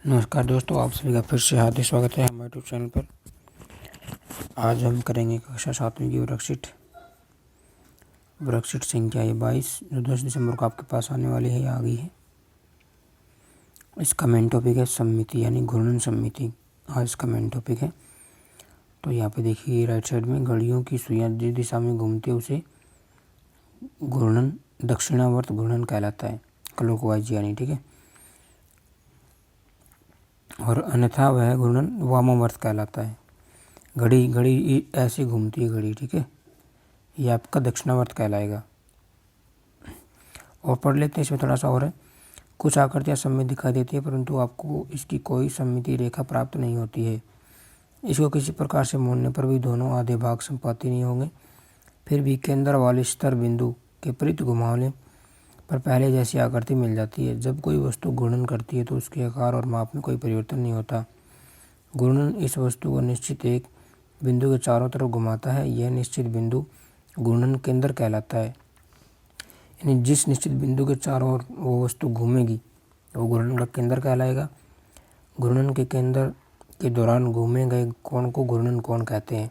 नमस्कार दोस्तों, आप सभी का फिर से हार्दिक स्वागत है हमारे यूट्यूब चैनल पर। आज हम करेंगे कक्षा 7वीं की वर्कशीट संख्या 22 जो 10 दिसंबर को आपके पास आने वाली है या आ गई है। इसका मेन टॉपिक है सम्मिति यानी घूर्णन सम्मिति। आज इसका मेन टॉपिक है। तो यहाँ पे देखिए राइट साइड में घड़ियों की सुइयां जिस दिशा में घूमती है उसे घूर्णन दक्षिणावर्त घूर्णन कहलाता है, क्लॉकवाइज यानी, ठीक है। और अन्यथा वह घूर्णन वामावर्त कहलाता है। घड़ी ऐसे घूमती है घड़ी, ठीक है। ये आपका दक्षिणावर्त कहलाएगा। और पढ़ लेते हैं, इसमें थोड़ा सा और है। कुछ आकृतियाँ सममित दिखाई देती है परंतु आपको इसकी कोई सममिति रेखा प्राप्त नहीं होती है। इसको किसी प्रकार से मोड़ने पर भी दोनों आधे भाग संपाती नहीं होंगे। फिर भी केंद्र वाले स्तर बिंदु के प्रति घुमावने पर पहले जैसी आकृति मिल जाती है। जब कोई वस्तु घूर्णन करती है तो उसके आकार और माप में कोई परिवर्तन नहीं होता। घूर्णन इस वस्तु को निश्चित एक बिंदु के चारों तरफ घुमाता है। यह निश्चित बिंदु घूर्णन केंद्र कहलाता है। यानी जिस निश्चित बिंदु के चारों ओर वो वस्तु घूमेगी वो घूर्णन का केंद्र कहलाएगा। घूर्णन के केंद्र के दौरान घूमे गए कोण को घूर्णन कोण कहते हैं।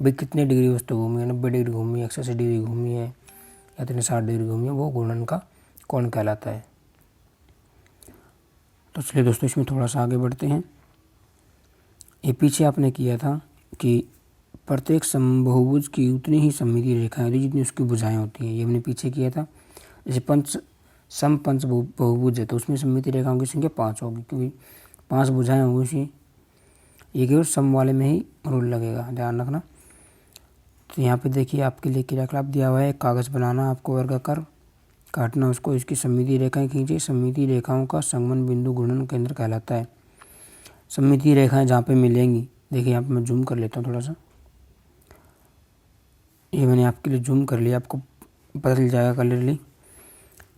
भाई कितने डिग्री वस्तु घूमी है, 90 डिग्री घूमी है, 180 डिग्री घूमी है या 60 डिग्री घूमी है, वो घूर्णन का कोण कहलाता है। तो चलिए दोस्तों, इसमें थोड़ा सा आगे बढ़ते हैं। ये पीछे आपने किया था कि प्रत्येक समबाहुभुज की उतनी ही सममिति रेखाएं होती जितनी उसकी भुजाएं होती हैं। ये हमने पीछे किया था। जैसे समपंच बहुभुज है तो उसमें सममिति रेखाओं की संख्या 5 होगी, क्योंकि 5 भुजाएं होंगी उसी। ये केवल सम वाले में ही रूल लगेगा, ध्यान रखना। तो यहाँ पे देखिए आपके लिए क्रियाकलाप दिया हुआ है। कागज़ बनाना, आपको वर्गाकार काटना, उसको इसकी सममिति रेखाएं खींचे। सममिति रेखाओं का संगमन बिंदु घूर्णन केंद्र कहलाता है। सममिति रेखाएं जहाँ पे मिलेंगी, देखिए यहाँ पे मैं जूम कर लेता हूँ थोड़ा सा। ये मैंने आपके लिए जूम कर लिया, आपको पता चल जाएगा क्लियरली।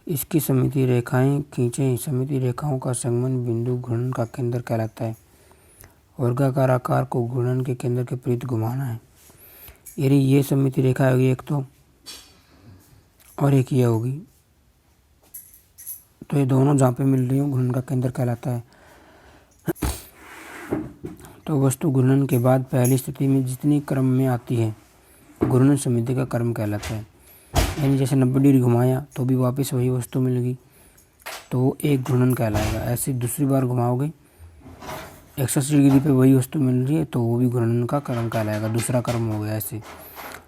इसकी सममिति रेखाएं खींचें। सममिति रेखाओं का संगमन बिंदु घूर्णन का केंद्र कहलाता है। वर्गाकार आकार को घूर्णन के केंद्र के विपरीत घुमाना है। यानी ये सममिति रेखा होगी एक तो, और एक ये होगी। तो ये दोनों जहाँ पे मिल रही हो घूर्णन का केंद्र कहलाता है। तो वस्तु घूर्णन के बाद पहली स्थिति में जितनी क्रम में आती है घूर्णन सममिति का क्रम कहलाता है। यानी जैसे 90 डिग्री घुमाया तो भी वापस वही वस्तु मिलेगी तो वो एक घूर्णन कहलाएगा। ऐसे दूसरी बार घुमाओगे 180 डिग्री पे वही वस्तु मिल रही है तो वो भी घूर्णन का क्रम कहलाएगा, दूसरा क्रम हो गया। ऐसे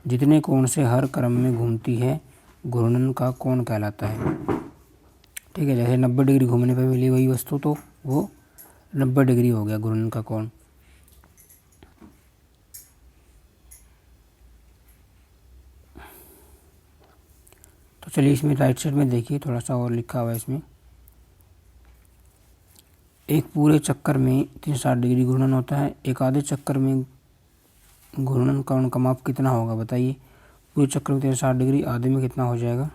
जितने कोण से हर क्रम में घूमती है घूर्णन का कोण कहलाता है, ठीक है। जैसे 90 डिग्री घूमने पर मिली वही वस्तु तो वो 90 डिग्री हो गया घूर्णन का कोण। तो चलिए इसमें राइट साइड में देखिए थोड़ा सा और लिखा हुआ है। इसमें एक पूरे चक्कर में 360 डिग्री घूर्णन होता है। एक आधे चक्कर में घूर्णन कोण का माप कितना होगा बताइए। पूरे चक्कर में 360 डिग्री, आधे में कितना हो जाएगा?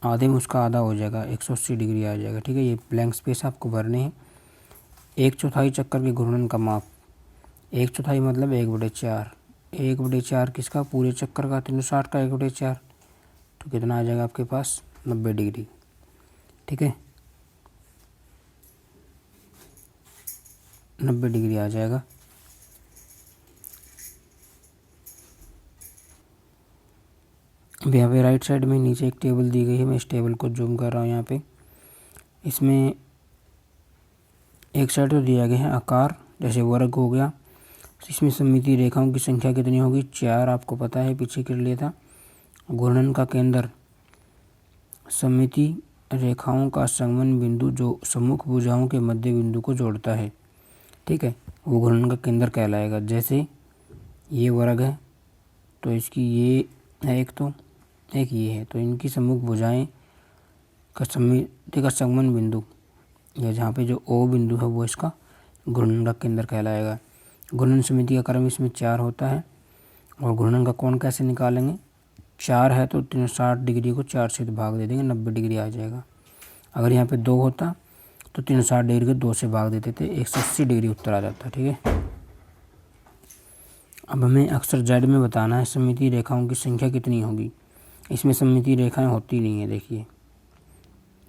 आधे में उसका आधा हो जाएगा, 180 डिग्री आ जाएगा, ठीक है। ये ब्लैंक स्पेस आपको भरने हैं। 1/4 चक्कर के घूर्णन का माप, 1/4 मतलब 1/4। 1/4 किसका? पूरे चक्कर का, 360 का 1/4। तो कितना आ जाएगा आपके पास? 90 डिग्री, ठीक है। 90 डिग्री आ जाएगा। अब यहाँ पे राइट साइड में नीचे एक टेबल दी गई है। मैं इस टेबल को जूम कर रहा हूँ यहाँ पे। इसमें एक साइड तो दिया गया है आकार, जैसे वर्ग हो गया। इसमें सममिति रेखाओं की संख्या कितनी होगी? 4, आपको पता है, पीछे कर लिया था। घूर्णन का केंद्र, सममिति रेखाओं का संगमन बिंदु जो सम्मुख भुजाओं के मध्य बिंदु को जोड़ता है, ठीक है, वो घूर्णन का केंद्र कहलाएगा। जैसे ये वर्ग है तो इसकी ये है एक, तो एक ये है, तो इनकी सम्मुख भुजाएं का सममिति का संगमन बिंदु या जहाँ पे जो ओ बिंदु है वो इसका घूर्णन का केंद्र कहलाएगा। घूर्णन समिति का क्रम इसमें 4 होता है। और घूर्णन का कोण कैसे निकालेंगे? 4 है तो 360 डिग्री को 4 से भाग दे देंगे, 90 डिग्री आ जाएगा। अगर यहाँ पे 2 होता तो 360 डिग्री को 2 से भाग देते थे, 180 डिग्री उत्तर आ जाता, ठीक है। अब हमें अक्सर जेड में बताना है सममिति रेखाओं की संख्या कितनी होगी। इसमें सममिति रेखाएं होती नहीं है, देखिए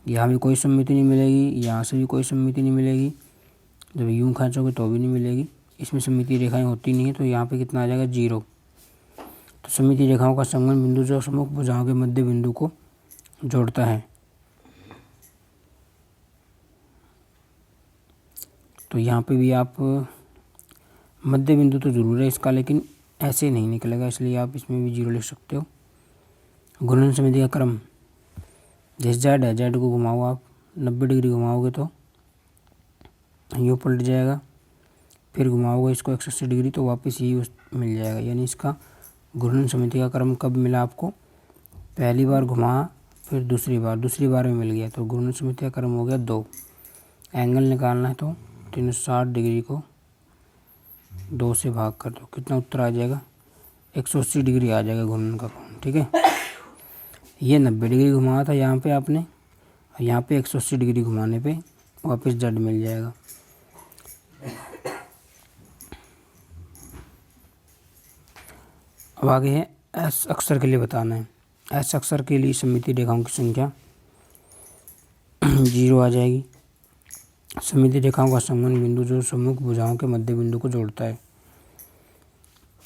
यहाँ भी कोई सममिति नहीं मिलेगी, यहाँ से भी कोई सममिति नहीं मिलेगी, जब यूँ खींचोगे तो भी नहीं मिलेगी। इसमें सममिति रेखाएं होती नहीं है, तो यहाँ पे कितना आ जाएगा 0। तो सममिति रेखाओं का संगम बिंदु जो सम्मुख भुजाओं के मध्य बिंदु को जोड़ता है। तो यहाँ पे भी आप मध्य बिंदु तो जरूर है इसका, लेकिन ऐसे नहीं निकलेगा, इसलिए आप इसमें भी 0 लिख सकते हो। घूर्णन सममिति का क्रम, जैसे जेड है, जेड को घुमाओ आप 90 डिग्री घुमाओगे तो यूँ पलट जाएगा, फिर घुमाओगे इसको 180 डिग्री तो वापस यही मिल जाएगा। यानी इसका घूर्णन सममिति का क्रम कब मिला आपको, पहली बार घुमा फिर दूसरी बार में मिल गया, तो घूर्णन सममिति का क्रम हो गया 2। एंगल निकालना है तो 360 डिग्री को 2 से भाग कर दो, कितना उत्तर आ जाएगा 180 डिग्री आ जाएगा घूर्णन का कोण। ठीक है, ये 90 डिग्री घुमाया था यहाँ पे आपने, यहाँ पे 180 डिग्री घुमाने पे वापस जेड मिल जाएगा। अब आगे है एस अक्षर के लिए बताना है। एस अक्षर के लिए सममिति रेखाओं की संख्या 0 आ जाएगी। सममिति रेखाओं का संगम बिंदु जो सम्मुख भुजाओं के मध्य बिंदु को जोड़ता है,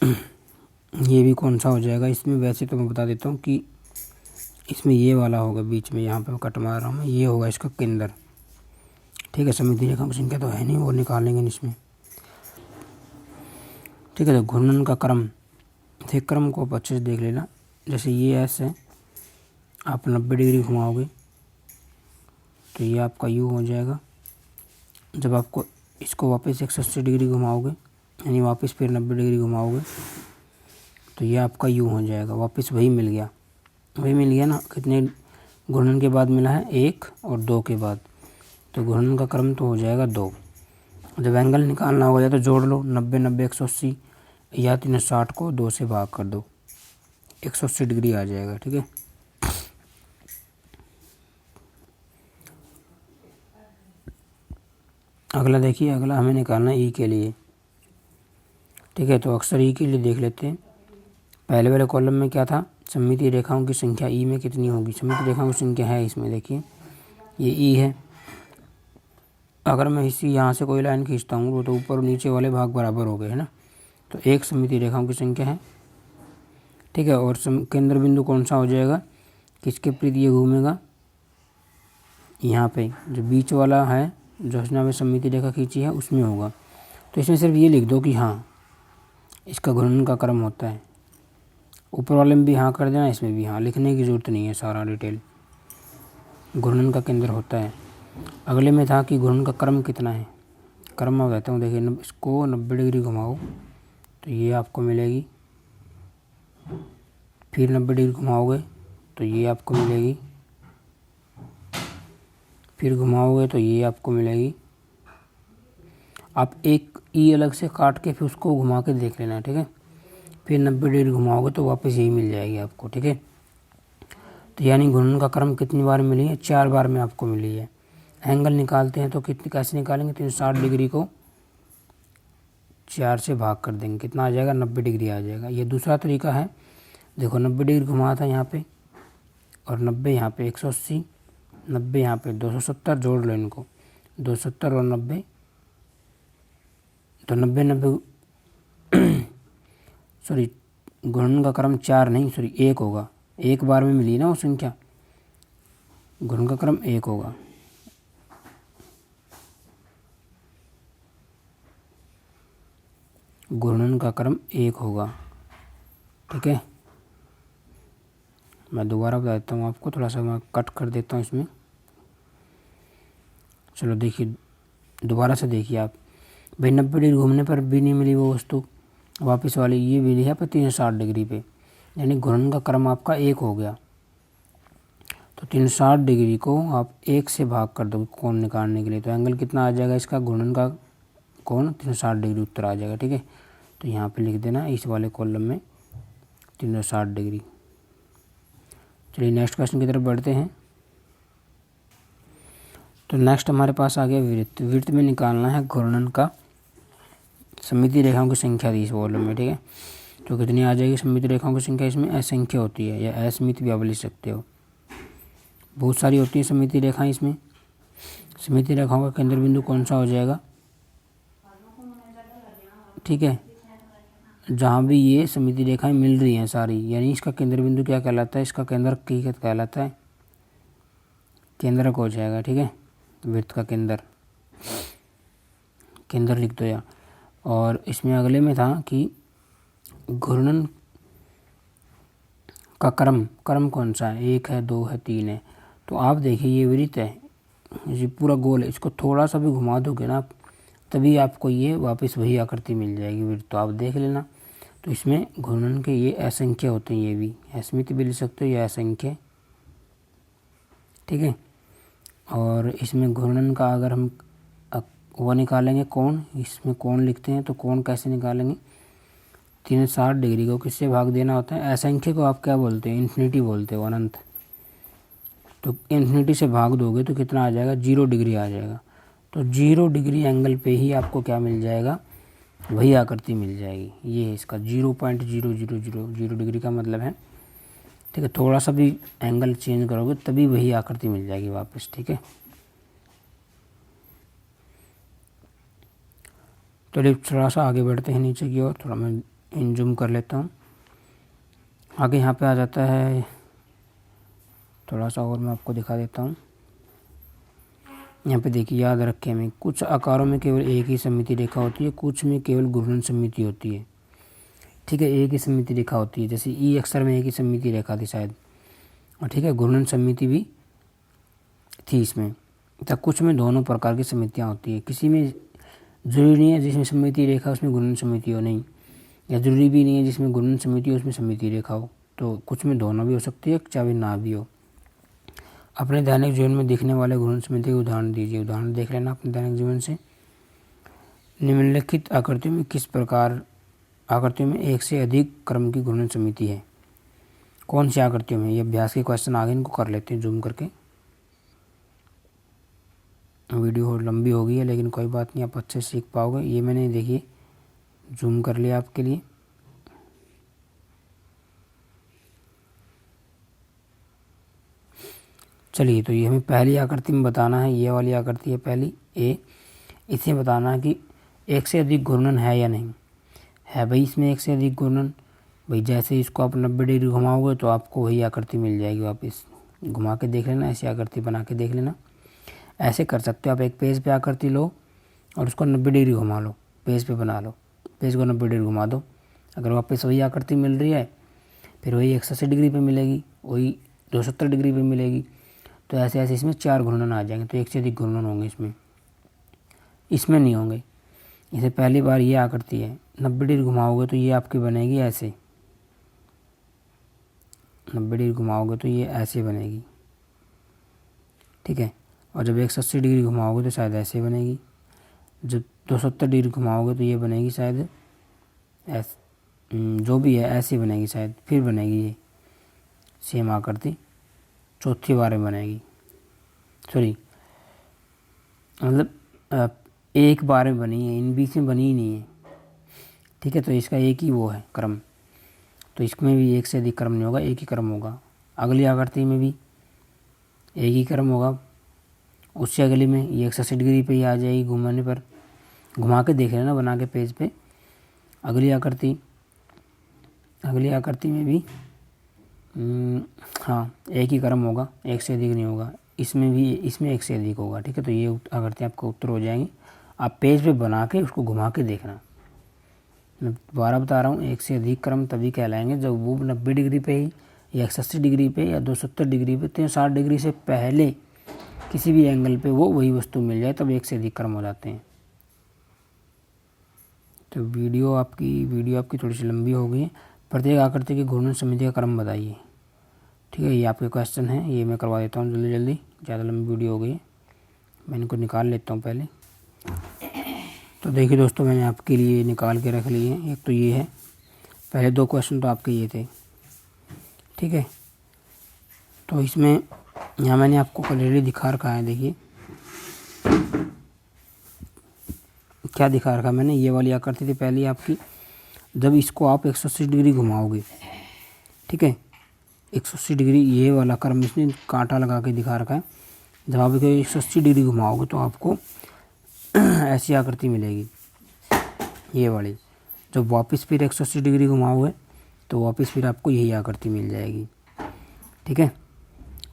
ये भी कौन सा हो जाएगा। इसमें वैसे तो मैं बता देता हूँ कि इसमें ये वाला होगा बीच में, यहाँ पे मैं कट मार रहा हूँ, ये होगा इसका केंद्र। ठीक है, सममिति रेखाओं की संख्या तो है नहीं, वो निकालेंगे इसमें। ठीक है, तो घूर्णन का क्रम, थे क्रम को आप अच्छे से देख लेना। जैसे ये एस है, आप 90 डिग्री घुमाओगे तो ये आपका यू हो जाएगा। जब आपको इसको वापस 180 डिग्री घुमाओगे, यानी वापस फिर 90 डिग्री घुमाओगे तो ये आपका यू हो जाएगा। वापस वही मिल गया ना। कितने घूर्णन के बाद मिला है, 1 और 2 के बाद, तो घूर्णन का क्रम तो हो जाएगा 2। जब एंगल निकालना होगा या तो जोड़ लो 90 90 180, या 360 को 2 से भाग कर दो, 180 डिग्री आ जाएगा। ठीक है, अगला देखिए, अगला हमें निकालना है ई के लिए। ठीक है, तो अक्सर ई के लिए देख लेते हैं। पहले वाले कॉलम में क्या था, सममिति रेखाओं की संख्या ई में कितनी होगी। सममिति रेखाओं की संख्या है इसमें, देखिए ये ई है। अगर मैं इसी यहाँ से कोई लाइन खींचता हूँ तो ऊपर और नीचे वाले भाग बराबर हो गए, है ना। तो एक सममिति रेखाओं की संख्या है। ठीक है, और केंद्र बिंदु कौन सा हो जाएगा, किसके विपरीत ये घूमेगा, यहाँ पे जो बीच वाला है, जो उसने में सममिति रेखा खींची है उसमें होगा। तो इसमें सिर्फ ये लिख दो कि हाँ इसका घूर्णन का क्रम होता है। ऊपर वाले में भी हाँ कर देना, इसमें भी हाँ, लिखने की ज़रूरत नहीं है सारा डिटेल। घूर्णन का केंद्र होता है। अगले में था कि घूर्णन का क्रम कितना है। क्रम मैं बताता हूँ, देखिए इसको 90 डिग्री घुमाओ तो ये आपको मिलेगी, फिर 90 डिग्री घुमाओगे तो ये आपको मिलेगी, फिर घुमाओगे तो ये आपको मिलेगी। आप एक ई अलग से काट के फिर उसको घुमा के देख लेना। ठीक है, फिर 90 डिग्री घुमाओगे तो वापस यही मिल जाएगी आपको। ठीक है, तो यानी घूर्णन का क्रम कितनी बार मिली है, 4 बार में आपको मिली है। एंगल निकालते हैं तो कितनी कैसे निकालेंगे, 360 डिग्री को 4 से भाग कर देंगे, कितना आ जाएगा 90 डिग्री आ जाएगा। ये दूसरा तरीका है। देखो 90 डिग्री घुमाया था यहाँ पे, और 90 यहाँ पे 180, 90 यहाँ पे 270, जोड़ लो इनको, 270 और 90, तो 90 90 सॉरी घूर्णन का क्रम 4 नहीं, सॉरी 1 होगा। एक बार में मिली ना वो संख्या, घूर्णन का क्रम 1 होगा। घूर्णन का क्रम 1 होगा। ठीक है, मैं दोबारा बता देता हूँ आपको, थोड़ा सा मैं कट कर देता हूँ इसमें। चलो देखिए, दोबारा से देखिए आप, भाई 90 डिग्री घूमने पर भी नहीं मिली वो वस्तु, वापस वाली ये मिली है पर 360 डिग्री पे, यानी घूर्णन का क्रम आपका 1 हो गया। तो 360 डिग्री को आप 1 से भाग कर दो कोण निकालने के लिए, तो एंगल कितना आ जाएगा इसका, घूर्णन का कोण 360 डिग्री उत्तर आ जाएगा। ठीक है, तो यहाँ पे लिख देना इस वाले कॉलम में 360 डिग्री। चलिए नेक्स्ट क्वेश्चन की तरफ बढ़ते हैं। तो नेक्स्ट हमारे पास आ गया वृत्त। वृत्त में निकालना है घूर्णन का, सममिति रेखाओं की संख्या दी इस कॉलम में। ठीक है, तो कितनी आ जाएगी सममिति रेखाओं की संख्या, इसमें असंख्य होती है, या असमित भी आप लिख सकते हो। बहुत सारी होती है सममिति रेखाएं। इसमें सममिति रेखाओं का केंद्र बिंदु कौन सा हो जाएगा, ठीक है, जहाँ भी ये सममिति रेखाएं मिल रही हैं सारी, यानी इसका केंद्र बिंदु क्या कहलाता है, इसका केंद्रक कहलाता है, केंद्रक हो जाएगा, ठीक है, वृत्त का केंद्र लिख दो या। और इसमें अगले में था कि घूर्णन का क्रम कौन सा है, 1 है, 2 है, 3 है। तो आप देखिए ये वृत्त है, ये पूरा गोल है, इसको थोड़ा सा भी घुमा दोगे ना आप, तभी आपको ये वापस वही आकृति मिल जाएगी वृत्त। तो आप देख लेना। तो इसमें घूर्णन के ये असंख्य होते हैं, ये भी असमित भी लिख सकते हो या असंख्य, ठीक है। और इसमें घूर्णन का अगर हम वो निकालेंगे कोण, इसमें कोण लिखते हैं, तो कोण कैसे निकालेंगे, 360 डिग्री को किससे भाग देना होता है, असंख्य को आप क्या बोलते हैं, इन्फिनिटी बोलते हो, अनंत। तो इन्फिनिटी से भाग दोगे तो कितना आ जाएगा, 0 डिग्री आ जाएगा। तो 0 डिग्री एंगल पे ही आपको क्या मिल जाएगा, वही आकृति मिल जाएगी। ये है इसका 0.0000 डिग्री का मतलब है, ठीक है। थोड़ा सा भी एंगल चेंज करोगे तभी वही आकृति मिल जाएगी वापस, ठीक है। तो थोड़ा सा आगे बढ़ते हैं नीचे की ओर, थोड़ा मैं इन जूम कर लेता हूँ। आगे यहाँ पे आ जाता है, थोड़ा सा और मैं आपको दिखा देता हूँ। यहाँ पे देखिए, याद रखें हमें, कुछ आकारों में केवल एक ही सममिति रेखा होती है, कुछ में केवल घूर्णन सममिति होती है, ठीक है। एक ही सममिति रेखा होती है, जैसे ई अक्षर में एक ही सममिति रेखा थी शायद, और ठीक है, घूर्णन सममिति भी थी इसमें। तब कुछ में दोनों प्रकार की सममितियाँ होती है, किसी में जरूरी नहीं है जिसमें सममिति रेखा उसमें घूर्णन सममिति हो, नहीं, या जरूरी भी नहीं है जिसमें घूर्णन सममिति हो उसमें सममिति रेखा हो। तो कुछ में दोनों भी हो सकती है, चाहे ना भी हो। अपने दैनिक जीवन में दिखने वाले घूर्णन सममिति के उदाहरण दीजिए। उदाहरण देख लेना अपने दैनिक जीवन से। निम्नलिखित आकृतियों में किस प्रकार आकृतियों में एक से अधिक क्रम की घूर्णन सममिति है, कौन सी आकृतियों में। ये अभ्यास के क्वेश्चन आगे इनको कर लेते हैं जूम करके। वीडियो लंबी हो गई है लेकिन कोई बात नहीं, आप अच्छे से सीख पाओगे। ये मैंने देखिए जूम कर लिया आपके लिए। चलिए, तो ये हमें पहली आकृति में बताना है, ये वाली आकृति है पहली ए। इसे बताना है कि एक से अधिक घूर्णन है या नहीं है। भाई इसमें एक से अधिक घूर्णन, भाई जैसे इसको आप 90 डिग्री घुमाओगे तो आपको वही आकृति मिल जाएगी वापस। घुमा के देख लेना, ऐसी आकृति बना के देख लेना। ऐसे कर सकते हो आप, एक पेज पे आकृति लो और उसको 90 डिग्री घुमा लो, पेज पे बना लो, पेज को 90 डिग्री घुमा दो। अगर वापस वही आकृति मिल रही है, फिर वही 180 डिग्री पे मिलेगी, वही 270 डिग्री पे मिलेगी। तो ऐसे ऐसे इसमें 4 घूर्णन आ जाएंगे, तो एक से अधिक घूर्णन होंगे इसमें नहीं होंगे। इसे पहली बार ये आकृति है, 90 डिग्री घुमाओगे तो ये आपकी बनेगी ऐसे, 90 डिग्री घुमाओगे तो ये ऐसे बनेगी, ठीक है। और जब 180 डिग्री घुमाओगे तो शायद ऐसे बनेगी। जब 270 डिग्री घुमाओगे तो ये बनेगी शायद ऐसे, जो भी है ऐसी बनेगी शायद। फिर बनेगी ये सेम आकृति चौथी बार में बनेगी, सॉरी मतलब एक बार में बनी है, इन बीच में बनी ही नहीं है, ठीक है। तो इसका एक ही वो है क्रम, तो इसमें भी एक से अधिक क्रम नहीं होगा, एक ही क्रम होगा। अगली आकृति में भी एक ही क्रम होगा, उससे अगली में ये 180 डिग्री पे ही आ जाएगी घुमाने पर। घुमा के देख लेना बना के पेज पे। अगली आकृति में भी हाँ एक ही क्रम होगा, एक से अधिक नहीं होगा। इसमें एक से अधिक होगा, ठीक है। तो ये आकृति आपका उत्तर हो जाएंगे। आप पेज पे बना के उसको घुमा के देखना। मैं दोबारा बता रहा हूँ, एक से अधिक क्रम तभी कहलाएंगे जब वो 90 डिग्री पे ही या 180 डिग्री पे या 270 डिग्री पे 360 डिग्री से पहले किसी भी एंगल पे वो वही वस्तु मिल जाए, तब एक से अधिक क्रम हो जाते हैं। तो वीडियो आपकी थोड़ी सी लंबी हो गई है। प्रत्येक आकृति की घूर्णन सममिति का क्रम बताइए, ठीक है। ये आपके क्वेश्चन हैं, ये मैं करवा देता हूँ जल्दी, ज़्यादा लंबी वीडियो हो गई है। मैं इनको निकाल लेता हूँ पहले। तो देखिए दोस्तों, मैंने आपके लिए निकाल के रख लिए हैं। एक तो ये है, पहले 2 क्वेश्चन तो आपके ये थे, ठीक है। तो इसमें यहाँ मैंने आपको क्लियरली दिखा रखा है, देखिए क्या दिखा रखा मैंने। ये वाली आकृति थी पहली आपकी, जब इसको आप 180 डिग्री घुमाओगे, ठीक है, 180 डिग्री ये वाला कर्म इसने कांटा लगा के दिखा रखा है। जब आप 180 डिग्री घुमाओगे तो आपको ऐसी आकृति मिलेगी ये वाली। जब वापस फिर 180 डिग्री घुमाओगे तो वापस फिर आपको यही आकृति मिल जाएगी। ठीक है,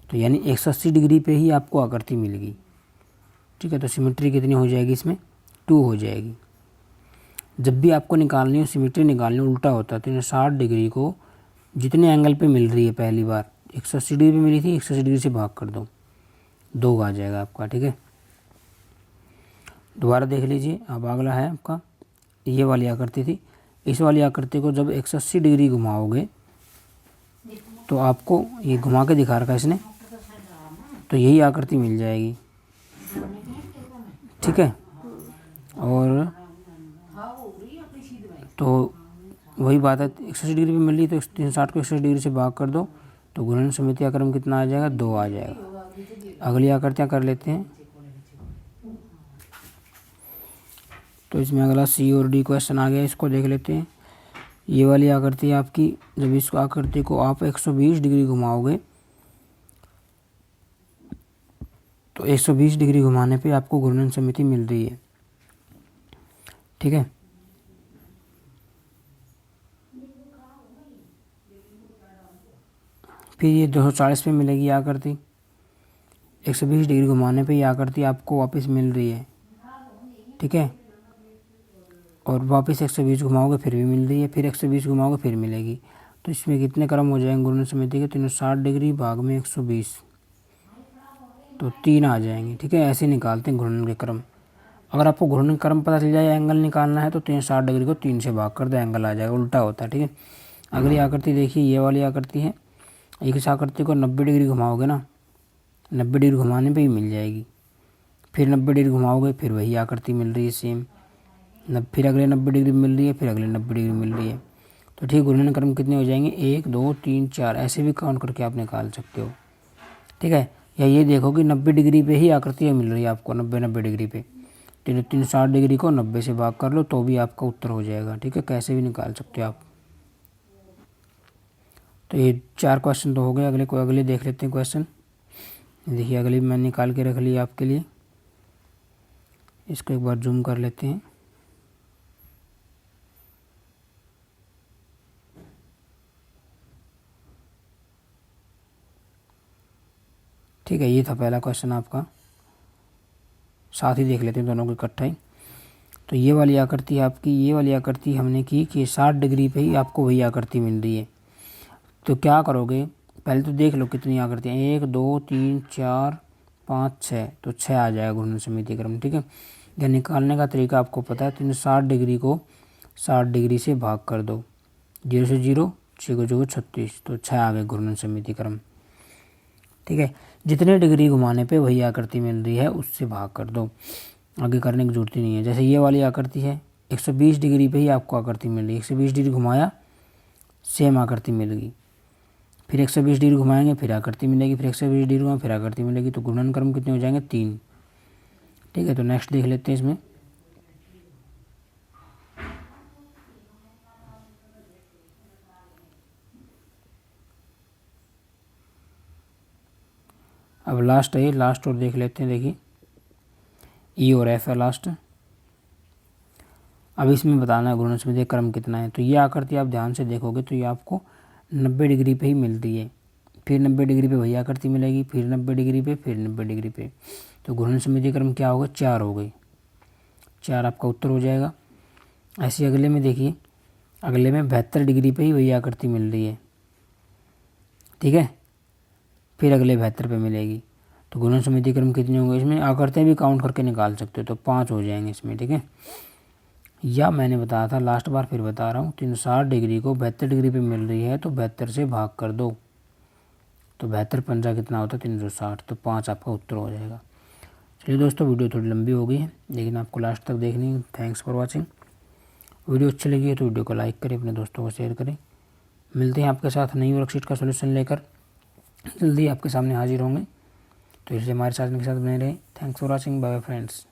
तो यानी 180 डिग्री पे ही आपको आकृति मिलेगी। ठीक है, तो सिमेट्री कितनी हो जाएगी इसमें 2 हो जाएगी। जब भी आपको निकालनी हो सिमेट्री निकालनी हो उल्टा होता है। तो 60 डिग्री को जितने एंगल पे मिल रही है पहली बार 180 डिग्री पे मिली थी 180 डिग्री से भाग कर दो 2 आ जाएगा आपका। ठीक है, दोबारा देख लीजिए। अब अगला है आपका ये वाली आकृति थी। इस वाली आकृति को जब 180 डिग्री घुमाओगे तो आपको ये घुमा के दिखा रखा है इसने, तो यही आकृति मिल जाएगी। ठीक है, और तो वही बात है 180 डिग्री पे मिल रही तो 360 को 180 डिग्री से भाग कर दो तो घूर्णन सममिति का क्रम कितना आ जाएगा 2 आ जाएगा। अगली आकृतियाँ कर लेते हैं। तो इसमें अगला सी और डी क्वेश्चन आ गया, इसको देख लेते हैं। ये वाली आकृति आपकी जब इस आकृति को आप 120 डिग्री घुमाओगे तो 120 डिग्री घुमाने पे आपको घूर्णन सममिति मिल रही है। ठीक है, फिर ये 240 पे मिलेगी आकृति। 120 डिग्री घुमाने पे ये आकृति आपको वापस मिल रही है। ठीक है, और वापस 120 घुमाओगे फिर भी मिल रही है, फिर 120 घुमाओगे फिर मिलेगी। तो इसमें कितने क्रम हो जाएंगे घूर्णन सममिति के 360 डिग्री भाग में 120 तो 3 आ जाएंगे। ठीक है, ऐसे निकालते हैं घूर्णन के क्रम। अगर आपको घूर्णन का क्रम पता चल जाए एंगल निकालना है तो 360 डिग्री को 3 से भाग कर दो एंगल आ जाएगा, उल्टा होता है। ठीक है, अगली आकृति देखिए ये वाली आकृति है। इस आकृति को 90 डिग्री घुमाओगे ना 90 डिग्री घुमाने पे ही मिल जाएगी। फिर 90 डिग्री घुमाओगे फिर वही आकृति मिल रही है सेम। फिर अगले 90 डिग्री मिल रही है, फिर अगले 90 डिग्री मिल रही है। तो ठीक घूर्णन क्रम कितने हो जाएंगे 1 2 3 4 ऐसे भी काउंट करके आप निकाल सकते हो। ठीक है, या ये देखो कि 90 डिग्री पे ही आकृतियाँ मिल रही है आपको 90 डिग्री पे। 360 डिग्री को 90 से भाग कर लो तो भी आपका उत्तर हो जाएगा। ठीक है, कैसे भी निकाल सकते हो आप। तो ये 4 क्वेश्चन तो हो गए। अगले देख लेते हैं क्वेश्चन। देखिए अगली मैंने निकाल के रख ली आपके लिए, इसको एक बार जूम कर लेते हैं। ठीक है, ये था पहला क्वेश्चन आपका, साथ ही देख लेते हैं दोनों को इकट्ठा ही। तो ये वाली आकृति आपकी, ये वाली आकृति हमने की कि 60 डिग्री पे ही आपको वही आकृति मिल रही है। तो क्या करोगे पहले तो देख लो कितनी आकृतियाँ 1 2 3 4 5 6 तो 6 आ जाएगा घूर्णन सममिति क्रम। ठीक है, यह निकालने का तरीका आपको पता है। 360 डिग्री को 60 डिग्री से भाग कर दो 0 से 0 6 को 0 36 तो 6 आ गए घूर्णन सममिति क्रम। ठीक है, जितने डिग्री घुमाने पे वही आकृति मिल रही है उससे भाग कर दो, आगे करने की जरूरत ही नहीं है। जैसे ये वाली आकृति है 120 डिग्री पे ही आपको आकृति मिल रही है। 120 डिग्री घुमाया सेम आकृति मिल गई, फिर 120 डिग्री घुमाएंगे फिर आकृति मिलेगी, फिर 120 डिग्री घुमाएंगे फिर आकृति मिलेगी। तो घूर्णन क्रम कितने हो जाएंगे 3। ठीक है, तो नेक्स्ट देख लेते हैं इसमें। अब लास्ट है, लास्ट और देख लेते हैं। देखिए ई और एफ है लास्ट। अब इसमें बताना है घूर्णन सममिति क्रम कितना है। तो ये आकृति आप ध्यान से देखोगे तो ये आपको 90 डिग्री पे ही मिलती है, फिर 90 डिग्री पे वही आकृति मिलेगी, फिर 90 डिग्री पे, फिर 90 डिग्री पे। तो घूर्णन सममिति क्रम क्या होगा 4 हो गई, 4 आपका उत्तर हो जाएगा। ऐसे अगले में देखिए, अगले में 72 डिग्री पे ही वही आकृति मिल रही है। ठीक है, फिर अगले 72 पे मिलेगी। तो घूर्णन सममिति क्रम कितने होंगे इसमें आकृतियाँ भी काउंट करके निकाल सकते हो, तो 5 हो जाएंगे इसमें। ठीक है, या मैंने बताया था लास्ट बार फिर बता रहा हूँ 360 डिग्री को 72 डिग्री पे मिल रही है तो 72 से भाग कर दो तो 72 पंजा कितना होता है 360 तो 5 आपका उत्तर हो जाएगा। चलिए दोस्तों, वीडियो थोड़ी लंबी हो गई है लेकिन आपको लास्ट तक देखनी है। Thanks for watching. वीडियो अच्छी लगी है तो वीडियो को लाइक करें, अपने दोस्तों को शेयर करें। मिलते हैं आपके साथ नई वर्कशीट का सोल्यूशन लेकर, जल्दी आपके सामने हाजिर होंगे। तो इसलिए हमारे साथ बने रहें। Thanks for watching, bye bye friends.